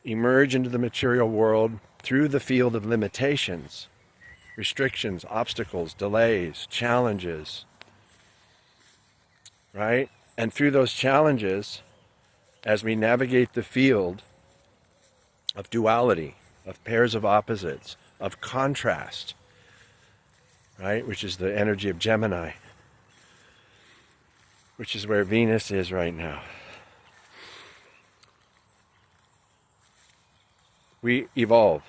emerge into the material world through the field of limitations, restrictions, obstacles, delays, challenges, right? And through those challenges, as we navigate the field of duality, of pairs of opposites, of contrast, right, which is the energy of Gemini, which is where Venus is right now, we evolve.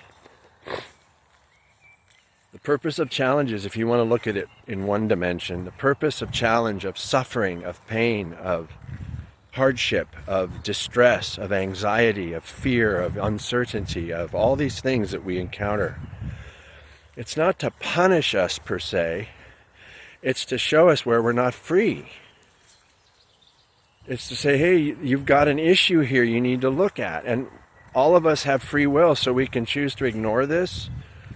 The purpose of challenges, if you want to look at it in one dimension, the purpose of challenge, of suffering, of pain, of hardship, of distress, of anxiety, of fear, of uncertainty, of all these things that we encounter, it's not to punish us per se, it's to show us where we're not free. It's to say, hey, you've got an issue here you need to look at. And all of us have free will, so we can choose to ignore this,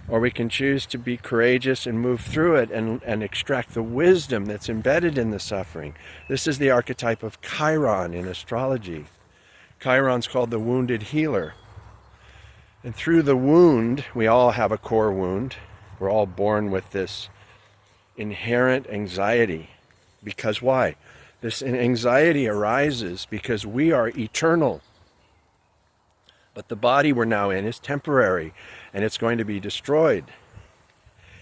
or we can choose to be courageous and move through it and extract the wisdom that's embedded in the suffering. This is the archetype of Chiron in astrology. Chiron's called the wounded healer. And through the wound, we all have a core wound. We're all born with this inherent anxiety. Because why? This anxiety arises because we are eternal. But the body we're now in is temporary, and it's going to be destroyed.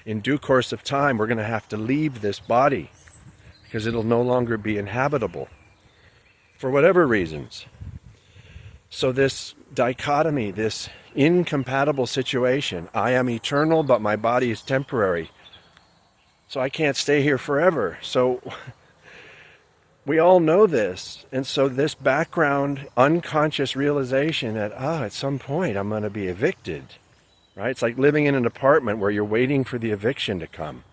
In due course of time, we're going to have to leave this body because it'll no longer be inhabitable for whatever reasons. So this dichotomy, this incompatible situation, I am eternal, but my body is temporary. So I can't stay here forever. So we all know this, and so this background unconscious realization that, at some point I'm going to be evicted, right? It's like living in an apartment where you're waiting for the eviction to come.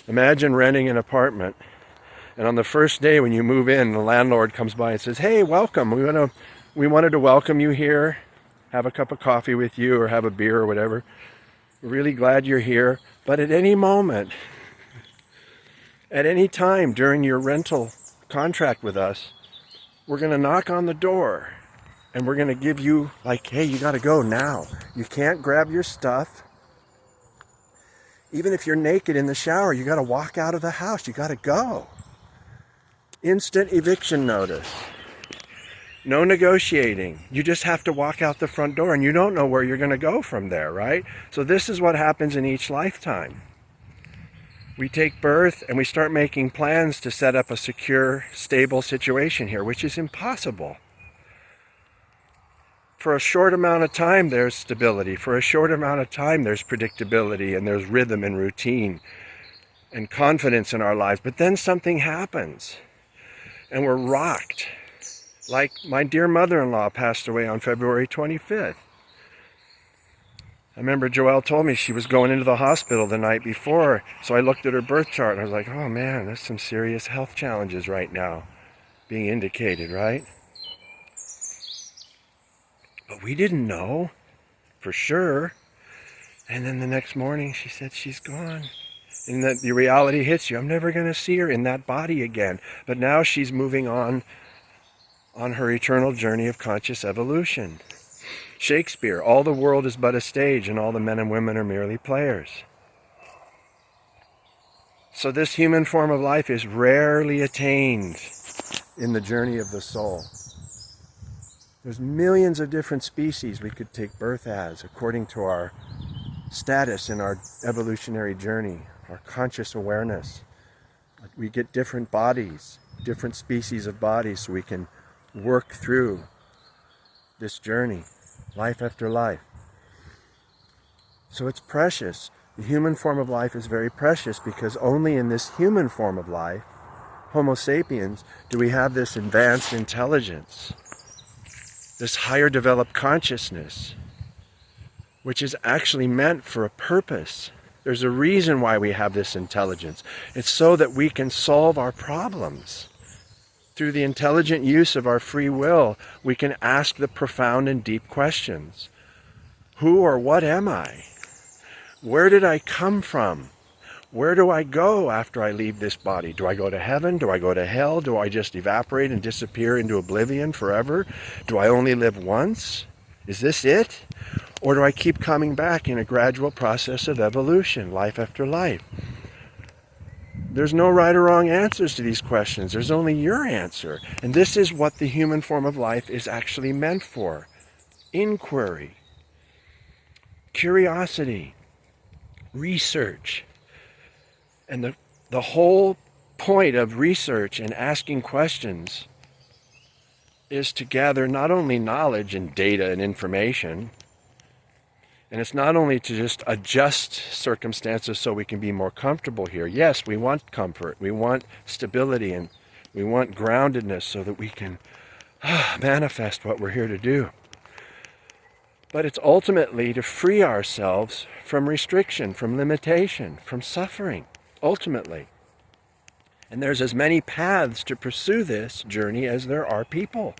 Imagine renting an apartment, and on the first day when you move in, the landlord comes by and says, hey, welcome, we wanted to welcome you here, have a cup of coffee with you or have a beer or whatever. We're really glad you're here, but at any moment, at any time during your rental contract with us, we're going to knock on the door and we're going to give you, like, hey, you got to go now. You can't grab your stuff. Even if you're naked in the shower, you got to walk out of the house. You got to go. Instant eviction notice. No negotiating. You just have to walk out the front door, and you don't know where you're going to go from there, right? So this is what happens in each lifetime. We take birth and we start making plans to set up a secure, stable situation here, which is impossible. For a short amount of time, there's stability. For a short amount of time, there's predictability and there's rhythm and routine and confidence in our lives. But then something happens and we're rocked. Like my dear mother-in-law passed away on February 25th. I remember Joelle told me she was going into the hospital the night before, so I looked at her birth chart and I was like, oh man, there's some serious health challenges right now being indicated, right? But we didn't know for sure. And then the next morning she said she's gone. And the reality hits you. I'm never going to see her in that body again. But now she's moving on her eternal journey of conscious evolution. Shakespeare, all the world is but a stage and all the men and women are merely players. So this human form of life is rarely attained in the journey of the soul. There's millions of different species we could take birth as according to our status in our evolutionary journey, our conscious awareness. We get different bodies, different species of bodies, so we can work through this journey. Life after life. So it's precious. The human form of life is very precious because only in this human form of life, Homo sapiens, do we have this advanced intelligence, this higher developed consciousness, which is actually meant for a purpose. There's a reason why we have this intelligence. It's so that we can solve our problems. Through the intelligent use of our free will, we can ask the profound and deep questions. Who or what am I? Where did I come from? Where do I go after I leave this body? Do I go to heaven? Do I go to hell? Do I just evaporate and disappear into oblivion forever? Do I only live once? Is this it? Or do I keep coming back in a gradual process of evolution, life after life? There's no right or wrong answers to these questions. There's only your answer. And this is what the human form of life is actually meant for. Inquiry, curiosity, research. And the whole point of research and asking questions is to gather not only knowledge and data and information, and it's not only to just adjust circumstances so we can be more comfortable here. Yes, we want comfort, we want stability, and we want groundedness so that we can manifest what we're here to do. But it's ultimately to free ourselves from restriction, from limitation, from suffering, ultimately. And there's as many paths to pursue this journey as there are people.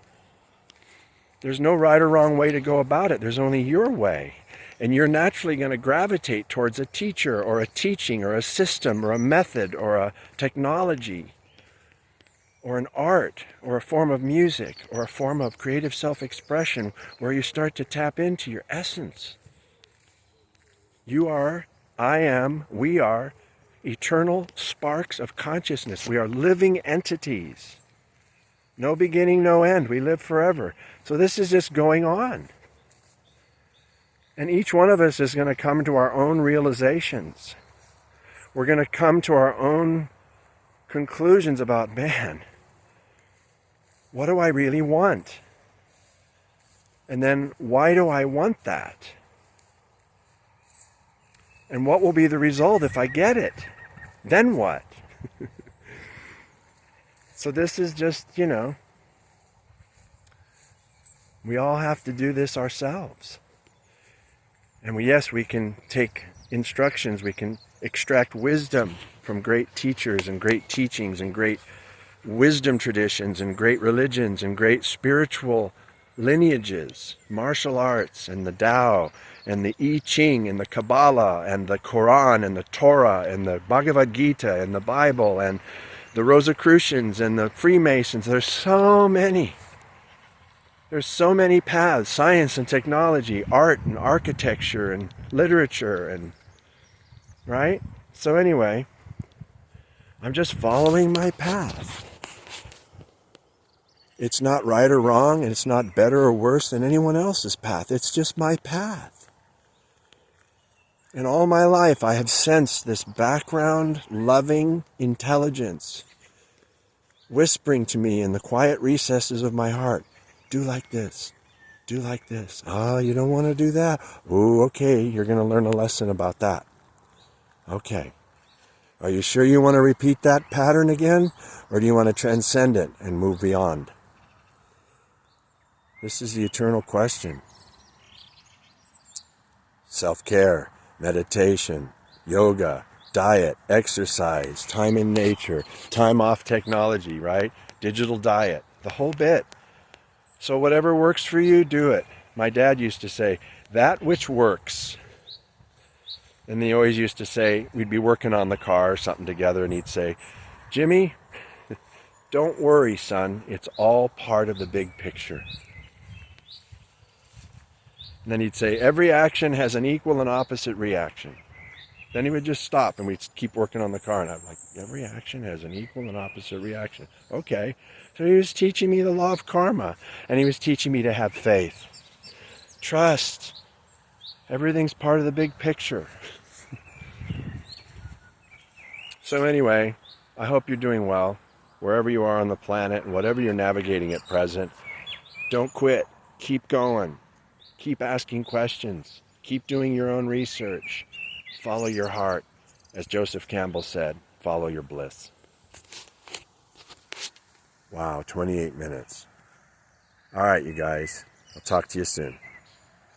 There's no right or wrong way to go about it. There's only your way. And you're naturally going to gravitate towards a teacher or a teaching or a system or a method or a technology or an art or a form of music or a form of creative self-expression where you start to tap into your essence. You are, I am, we are eternal sparks of consciousness. We are living entities. No beginning, no end. We live forever. So this is just going on. And each one of us is going to come to our own realizations. We're going to come to our own conclusions about, man, what do I really want? And then why do I want that? And what will be the result if I get it? Then what? So this is just, we all have to do this ourselves. And yes, we can take instructions, we can extract wisdom from great teachers and great teachings and great wisdom traditions and great religions and great spiritual lineages, martial arts and the Tao and the I Ching and the Kabbalah and the Quran and the Torah and the Bhagavad Gita and the Bible and the Rosicrucians and the Freemasons. There's so many. There's so many paths, science and technology, art and architecture and literature, and right? So anyway, I'm just following my path. It's not right or wrong, and it's not better or worse than anyone else's path. It's just my path. And all my life I have sensed this background, loving intelligence whispering to me in the quiet recesses of my heart, do like this, do like this. Oh, you don't want to do that? Oh, okay, you're going to learn a lesson about that. Okay. Are you sure you want to repeat that pattern again? Or do you want to transcend it and move beyond? This is the eternal question. Self-care, meditation, yoga, diet, exercise, time in nature, time off technology, right? Digital diet, the whole bit. So whatever works for you, do it. My dad used to say, that which works. And he always used to say, we'd be working on the car or something together, and he'd say, Jimmy, don't worry, son. It's all part of the big picture. And then he'd say, every action has an equal and opposite reaction. Then he would just stop and we'd keep working on the car. And I'm like, every action has an equal and opposite reaction. Okay. So he was teaching me the law of karma. And he was teaching me to have faith. Trust. Everything's part of the big picture. So anyway, I hope you're doing well, wherever you are on the planet and whatever you're navigating at present. Don't quit. Keep going. Keep asking questions. Keep doing your own research. Follow your heart. As Joseph Campbell said, follow your bliss. Wow, 28 minutes. All right, you guys. I'll talk to you soon.